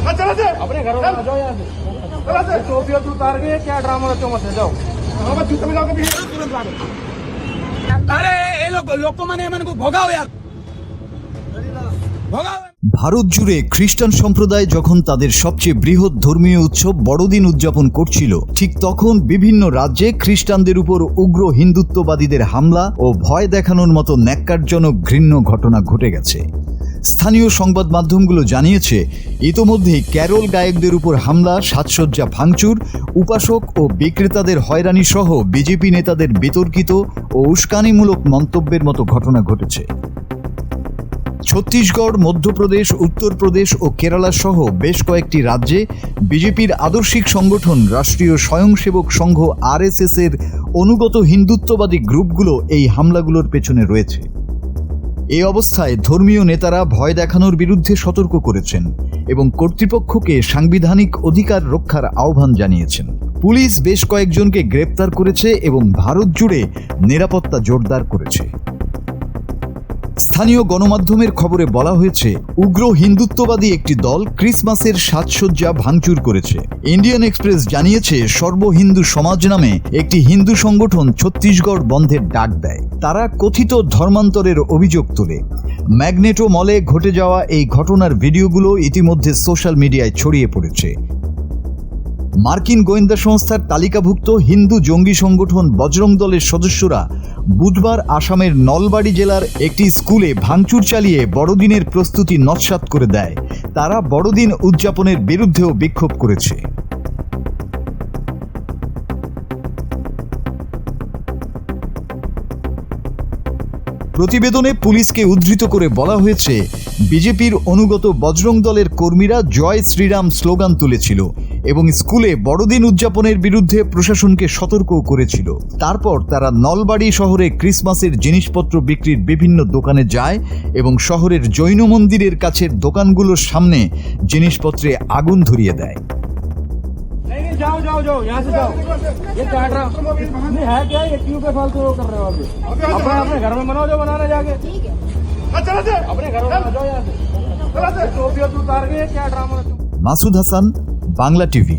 अपने घरों में आ जाओ यहाँ से। टोपियाँ तो उतार के क्या ड्रामा रचो मत जाओ। अरे ये लोग को मैंने को भगाओ यार, भगाओ। ভারত জুড়ে খ্রিস্টান সম্প্রদায় যখন তাদের সবচেয়ে বৃহৎ ধর্মীয় উৎসব বড়দিন উদযাপন করছিল, ঠিক তখন বিভিন্ন রাজ্যে খ্রিস্টানদের উপর উগ্র হিন্দুত্ববাদীদের হামলা ও ভয় দেখানোর মতো ন্যাক্কারজনক ঘৃণ্য ঘটনা ঘটে গেছে। স্থানীয় সংবাদ মাধ্যমগুলো জানিয়েছে, ইতোমধ্যেই ক্যারল গায়কদের উপর হামলা, সাজসজ্জা ভাঙচুর, উপাসক ও বিক্রেতাদের হয়রানি সহ বিজেপি নেতাদের বিতর্কিত ও উস্কানিমূলক মন্তব্যের মতো ঘটনা ঘটেছে। ছত্তিশগড়, মধ্যপ্রদেশ, উত্তরপ্রদেশ ও কেরালা সহ বেশ কয়েকটি রাজ্যে বিজেপির আদর্শিক সংগঠন রাষ্ট্রীয় স্বয়ংসেবক সংঘ RSS এর অনুগত হিন্দুত্ববাদী গ্রুপগুলো এই হামলাগুলোর পেছনে রয়েছে। এই অবস্থায় ধর্মীয় নেতারা ভয় দেখানোর বিরুদ্ধে সতর্ক করেছেন এবং কর্তৃপক্ষকে সাংবিধানিক অধিকার রক্ষার আহ্বান জানিয়েছেন। পুলিশ বেশ কয়েকজনকে গ্রেপ্তার করেছে এবং ভারত জুড়ে নিরাপত্তা জোরদার করেছে। স্থানীয় গণমাধ্যমের খবরে বলা হয়েছে, উগ্র হিন্দুত্ববাদী একটি দল ক্রিসমাসের সাজসজ্জা ভাঙচুর করেছে। ইন্ডিয়ান এক্সপ্রেস জানিয়েছে, সর্ব হিন্দু সমাজ নামে একটি হিন্দু সংগঠন ছত্তিশগড় বন্ধের ডাক দেয়। তারা কথিত ধর্মান্তরের অভিযোগ তোলে। ম্যাগনেটো মলে ঘটে যাওয়া এই ঘটনার ভিডিওগুলো ইতিমধ্যে সোশ্যাল মিডিয়ায় ছড়িয়ে পড়েছে। মার্কিন গোয়েন্দা সংস্থার তালিকাভুক্ত হিন্দু জঙ্গি সংগঠন বজরং দলের সদস্যরা বুধবার আসামের নলবাড়ি জেলার একটি স্কুলে ভাঙচুর চালিয়ে বড়দিনের প্রস্তুতি নস্যাৎ করে দেয়। তারা বড়দিন উদযাপনের বিরুদ্ধেও বিক্ষোভ করেছে। প্রতিবেদনে পুলিশকে উদ্ধৃত করে বলা হয়েছে, বিজেপির অনুগত বজরং দলের কর্মীরা জয় শ্রীরাম স্লোগান তুলেছিল এবং স্কুলে বড়দিন উদযাপনের বিরুদ্ধে প্রশাসনকে সতর্কও করেছিল। তারপর তারা নলবাড়ি শহরে ক্রিসমাসের জিনিসপত্র বিক্রির বিভিন্ন দোকানে যায় এবং শহরের জৈন মন্দিরের কাছের দোকানগুলোর সামনে জিনিসপত্রে আগুন ধরিয়ে দেয়। जाओ जाओ जाओ यहाँ से जाओ। ये काट रहा नहीं है क्या, ये क्यों पे फालतू कर रहे हो अभी? अपने अपने घर में बनाओ जो बनाना जाके। अपने घरों में आ जाओ यहाँ से। टोपियाँ तो उतार के क्या ड्रामा। মাসুদ হাসান, বাংলা টিভি।